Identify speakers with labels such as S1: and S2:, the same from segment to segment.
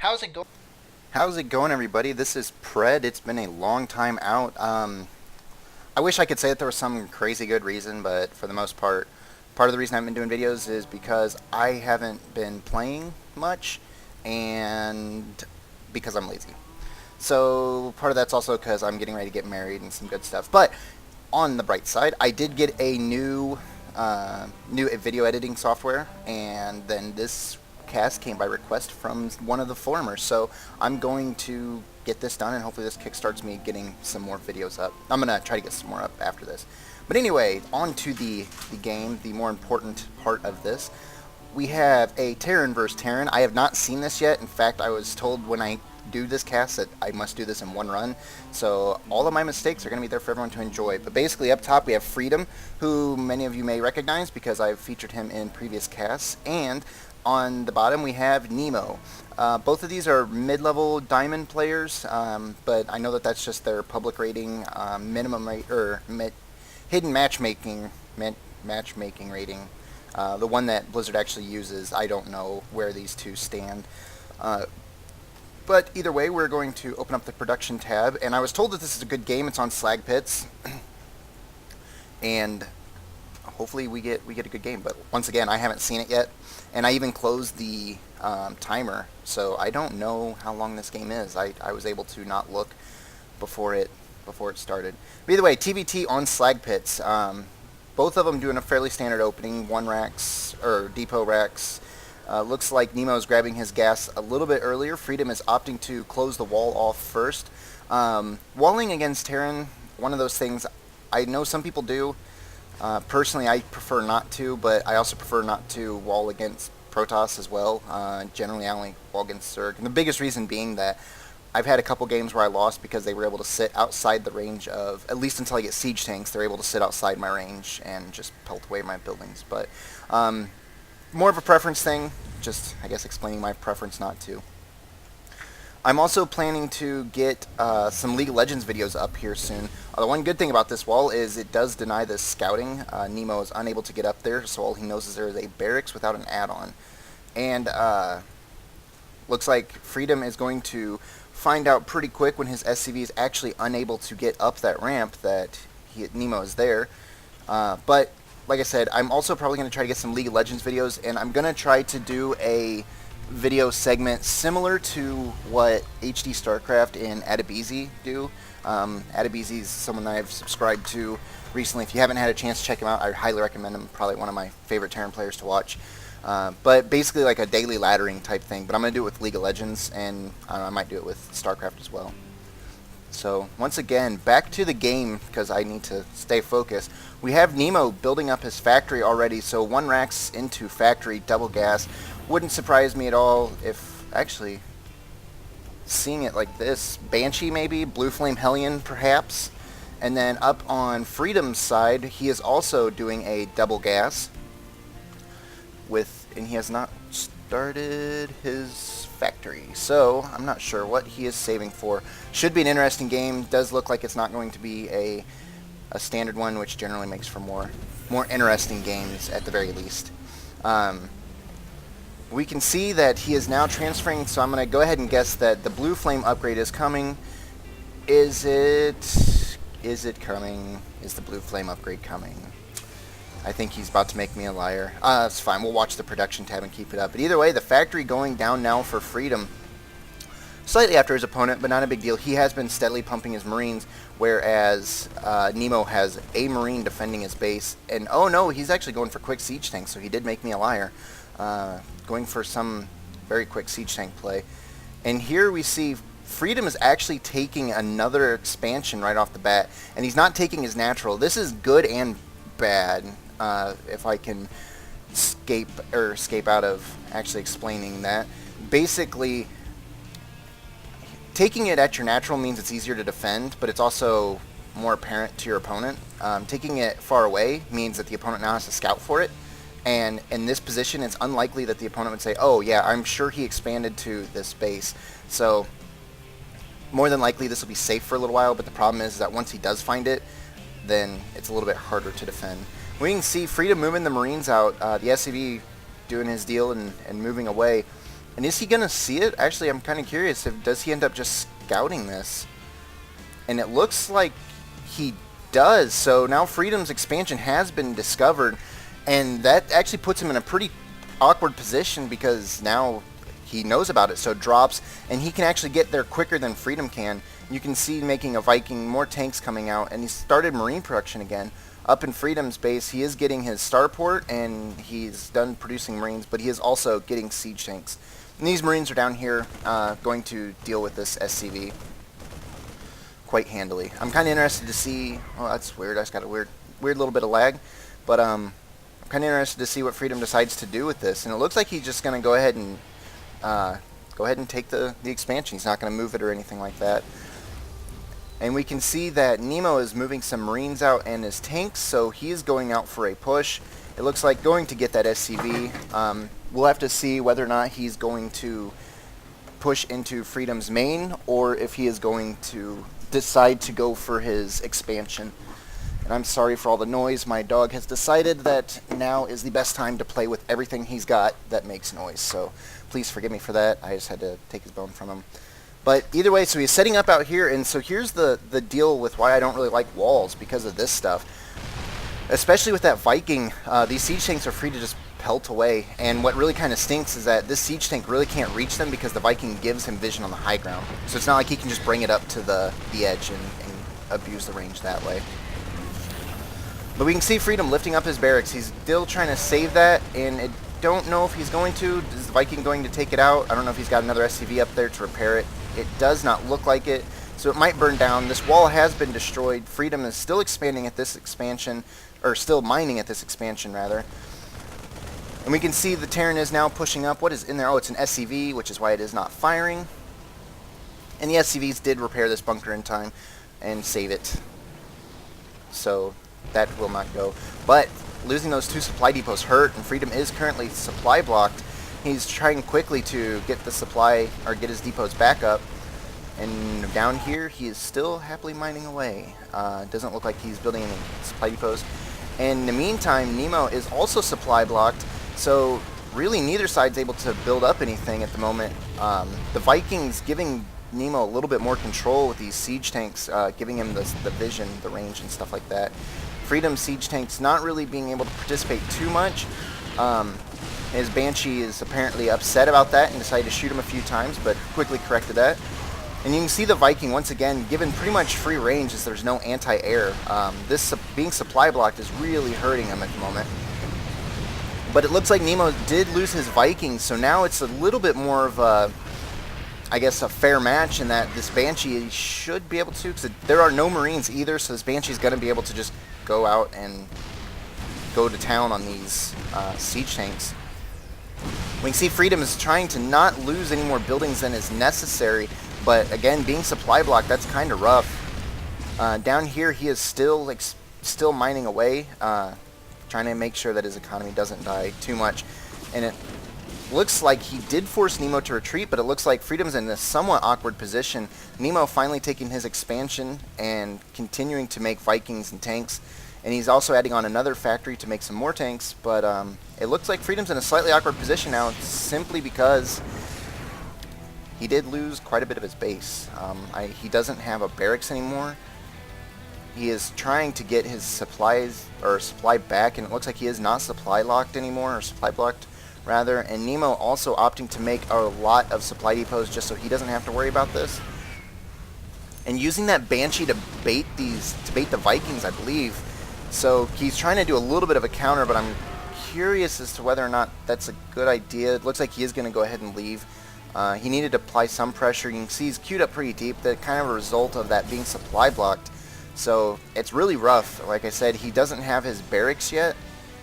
S1: How's it going?
S2: How's it going, everybody? This is Pred. It's been a long time out. I wish I could say that there was some crazy good reason, but for the most part of the reason I haven't been doing videos is because I haven't been playing much, and because I'm lazy. So part of that's also because I'm getting ready to get married and some good stuff. But on the bright side, I did get a new video editing software, and then this cast came by request from one of the forumers. So I'm going to get this done, and hopefully this kickstarts me getting some more videos up. I'm gonna try to get some more up after this. But anyway, on to the game, the more important part of this. We have a Terran versus Terran. I have not seen this yet. In fact, I was told when I do this cast that I must do this in one run. So all of my mistakes are going to be there for everyone to enjoy. But basically up top we have Freedom, who many of you may recognize because I've featured him in previous casts. And on the bottom we have Nemo. Both of these are mid-level diamond players, but I know that that's just their public rating, minimum rate, or hidden matchmaking rating. The one that Blizzard actually uses, I don't know where these two stand. But either way, we're going to open up the production tab, and I was told that this is a good game. It's on Slag Pits, and hopefully we get a good game. But once again, I haven't seen it yet, and I even closed the timer, so I don't know how long this game is. I was able to not look before it started. But either way, TvT on Slag Pits. Both of them doing a fairly standard opening, one racks or depot racks. Looks like Nemo's grabbing his gas a little bit earlier. Freedom is opting to close the wall off first. Walling against Terran, one of those things I know some people do. Personally, I prefer not to, but I also prefer not to wall against Protoss as well. Generally, I only wall against Zerg. And the biggest reason being that I've had a couple games where I lost because they were able to sit outside the range of, at least until I get siege tanks, they're able to sit outside my range and just pelt away my buildings. But more of a preference thing, just I guess explaining my preference not to. I'm also planning to get some League of Legends videos up here soon. The one good thing about this wall is it does deny the scouting. Nemo is unable to get up there, so all he knows is there is a barracks without an add-on. And looks like Freedom is going to find out pretty quick when his SCV is actually unable to get up that ramp that Nemo is there. But like I said, I'm also probably going to try to get some League of Legends videos, and I'm going to try to do a video segment similar to what HD StarCraft and Adebisi do. Adebisi is someone that I've subscribed to recently. If you haven't had a chance to check him out, I highly recommend him. Probably one of my favorite Terran players to watch. But basically like a daily laddering type thing. But I'm going to do it with League of Legends, and I might do it with StarCraft as well. So once again, back to the game because I need to stay focused. We have Nemo building up his factory already, so one racks into factory, double gas. Wouldn't surprise me at all if, actually, seeing it like this, Banshee maybe, Blue Flame Hellion perhaps. And then up on Freedom's side, he is also doing a double gas and he has not started his factory, so I'm not sure what he is saving for. Should be an interesting game. Does look like it's not going to be a standard one, which generally makes for more interesting games at the very least. We can see that he is now transferring, so I'm going to go ahead and guess that the Blue Flame upgrade is coming. Is it coming? Is the Blue Flame upgrade coming? I think he's about to make me a liar. That's fine. We'll watch the production tab and keep it up. But either way, the factory going down now for Freedom. Slightly after his opponent, but not a big deal. He has been steadily pumping his Marines, whereas Nemo has a Marine defending his base. And oh no, he's actually going for quick siege tanks, so he did make me a liar. Going for some very quick siege tank play. And here we see Freedom is actually taking another expansion right off the bat, and he's not taking his natural. This is good and bad. If I can escape out of actually explaining that. Basically, taking it at your natural means it's easier to defend, but it's also more apparent to your opponent. Taking it far away means that the opponent now has to scout for it, and in this position it's unlikely that the opponent would say, oh yeah, I'm sure he expanded to this base. So more than likely this will be safe for a little while, but the problem is that once he does find it, then it's a little bit harder to defend. We can see Freedom moving the Marines out, the SCV doing his deal and moving away. And is he going to see it? Actually, I'm kind of curious. Does he end up just scouting this? And it looks like he does. So now Freedom's expansion has been discovered. And that actually puts him in a pretty awkward position because now he knows about it. So it drops. And he can actually get there quicker than Freedom can. You can see making a Viking, more tanks coming out. And he started Marine production again. Up in Freedom's base, he is getting his starport. And he's done producing Marines. But he is also getting siege tanks. And these Marines are down here going to deal with this SCV quite handily. I'm kind of interested to see... Oh, that's weird. I just got a weird little bit of lag. But I'm kind of interested to see what Freedom decides to do with this. And it looks like he's just going to go ahead and take the expansion. He's not going to move it or anything like that. And we can see that Nemo is moving some Marines out and his tanks, so he is going out for a push. It looks like going to get that SCV. We'll have to see whether or not he's going to push into Freedom's main or if he is going to decide to go for his expansion. And I'm sorry for all the noise. My dog has decided that now is the best time to play with everything he's got that makes noise. So please forgive me for that. I just had to take his bone from him. But either way, so he's setting up out here. And so here's the deal with why I don't really like walls because of this stuff. Especially with that Viking, these siege tanks are free to just pelt away. And what really kind of stinks is that this siege tank really can't reach them because the Viking gives him vision on the high ground. So it's not like he can just bring it up to the edge and abuse the range that way. But we can see Freedom lifting up his barracks. He's still trying to save that, and I don't know if he's going to. Is the Viking going to take it out? I don't know if he's got another SCV up there to repair it. It does not look like it, so it might burn down. This wall has been destroyed. Freedom is still expanding at this expansion, or still mining at this expansion, rather. And we can see the Terran is now pushing up. What is in there? Oh, it's an SCV, which is why it is not firing. And the SCVs did repair this bunker in time and save it. So that will not go. But losing those two supply depots hurt, and Freedom is currently supply blocked. He's trying quickly to get the supply, or get his depots back up. And down here, he is still happily mining away. Doesn't look like he's building any supply depots. And in the meantime, Nemo is also supply blocked. So really neither side's able to build up anything at the moment. The Vikings giving Nemo a little bit more control with these siege tanks, giving him the vision, the range, and stuff like that. Freedom siege tanks not really being able to participate too much. His Banshee is apparently upset about that and decided to shoot him a few times, but quickly corrected that. And you can see the Viking, once again, given pretty much free range as there's no anti-air. This being supply blocked is really hurting him at the moment. But it looks like Nemo did lose his Vikings, so now it's a little bit more of a, I guess, a fair match in that this Banshee should be able to, because there are no Marines either, so this Banshee's going to be able to just go out and go to town on these siege tanks. We can see Freedom is trying to not lose any more buildings than is necessary, but again, being supply blocked, that's kind of rough. Down here, he is still mining away, trying to make sure that his economy doesn't die too much. And it looks like he did force Nemo to retreat, but it looks like Freedom's in a somewhat awkward position. Nemo finally taking his expansion and continuing to make Vikings and tanks. And he's also adding on another factory to make some more tanks, but it looks like Freedom's in a slightly awkward position now simply because he did lose quite a bit of his base. He doesn't have a barracks anymore. He is trying to get his supplies, or supply back, and it looks like he is not supply locked anymore, or supply blocked rather. And Nemo also opting to make a lot of supply depots just so he doesn't have to worry about this. And using that Banshee to bait the Vikings, I believe. So he's trying to do a little bit of a counter, but I'm curious as to whether or not that's a good idea. It looks like he is going to go ahead and leave. He needed to apply some pressure. You can see he's queued up pretty deep. That's kind of a result of that being supply blocked. So it's really rough. Like I said, he doesn't have his barracks yet,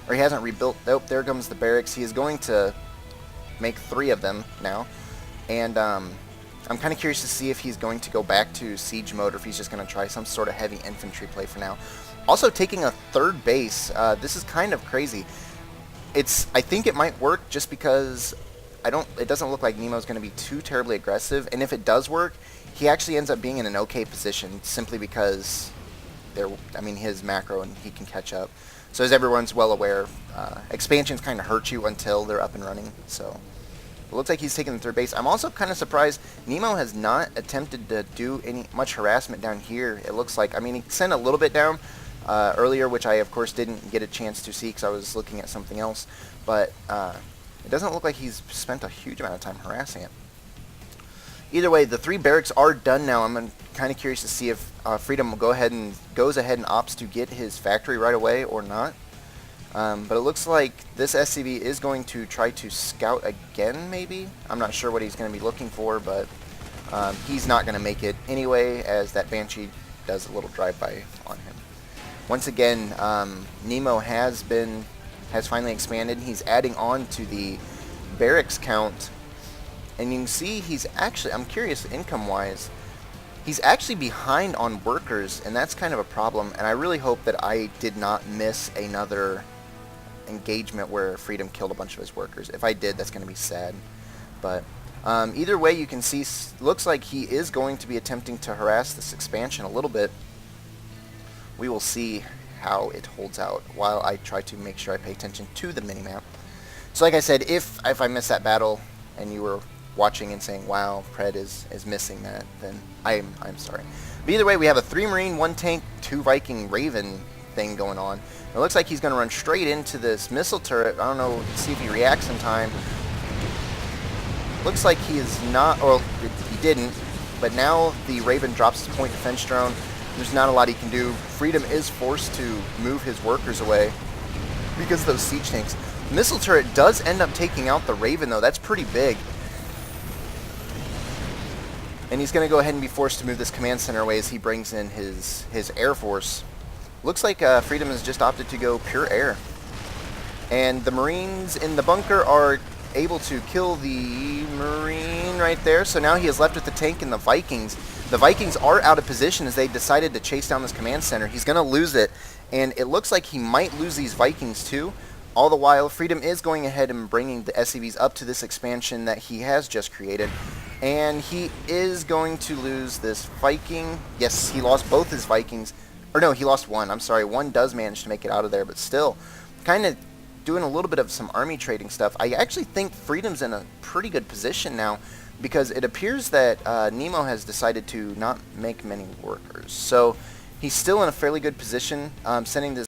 S2: or he hasn't rebuilt. Nope, there comes the barracks. He is going to make 3 of them now. And I'm kind of curious to see if he's going to go back to siege mode or if he's just going to try some sort of heavy infantry play for now. Also taking a 3rd base. This is kind of crazy. I think it might work just because it doesn't look like Nemo's going to be too terribly aggressive. And if it does work, he actually ends up being in an okay position simply because his macro and he can catch up. So as everyone's well aware, expansions kind of hurt you until they're up and running. So It looks like he's taking the third base. I'm also kind of surprised Nemo has not attempted to do much harassment down here. It looks like, I mean, he sent a little bit down earlier, which I, of course, didn't get a chance to see because I was looking at something else. But it doesn't look like he's spent a huge amount of time harassing it. Either way, the 3 barracks are done now. I'm kind of curious to see if Freedom will goes ahead and opts to get his factory right away or not. But it looks like this SCV is going to try to scout again, maybe? I'm not sure what he's going to be looking for, but he's not going to make it anyway, as that Banshee does a little drive-by on him. Once again, Nemo has finally expanded. He's adding on to the barracks count. And you can see he's actually, I'm curious, income-wise, he's actually behind on workers, and that's kind of a problem. And I really hope that I did not miss another engagement where Freedom killed a bunch of his workers. If I did, that's going to be sad. But either way, you can see, looks like he is going to be attempting to harass this expansion a little bit. We will see how it holds out while I try to make sure I pay attention to the minimap. So like I said, if I missed that battle and you were watching and saying, wow, Pred is missing that, then I'm sorry. But either way, we have a 3 Marine, 1 Tank, 2 Viking Raven thing going on. It looks like he's going to run straight into this missile turret. I don't know, see if he reacts in time. Looks like he is not, or he didn't, but now the Raven drops his point defense drone. There's not a lot he can do. Freedom is forced to move his workers away because of those siege tanks. Missile turret does end up taking out the Raven, though. That's pretty big. And he's going to go ahead and be forced to move this command center away as he brings in his Air Force. Looks like Freedom has just opted to go pure air. And the Marines in the bunker are able to kill the Marine right there. So now he is left with the tank and the Vikings. The Vikings are out of position as they decided to chase down this command center. He's going to lose it. And it looks like he might lose these Vikings too. All the while, Freedom is going ahead and bringing the SCVs up to this expansion that he has just created. And he is going to lose this Viking. Yes, he lost both his Vikings. Or no, he lost one. I'm sorry. One does manage to make it out of there, but still kind of doing a little bit of some army trading stuff. I actually think Freedom's in a pretty good position now because it appears that Nemo has decided to not make many workers. So he's still in a fairly good position, sending this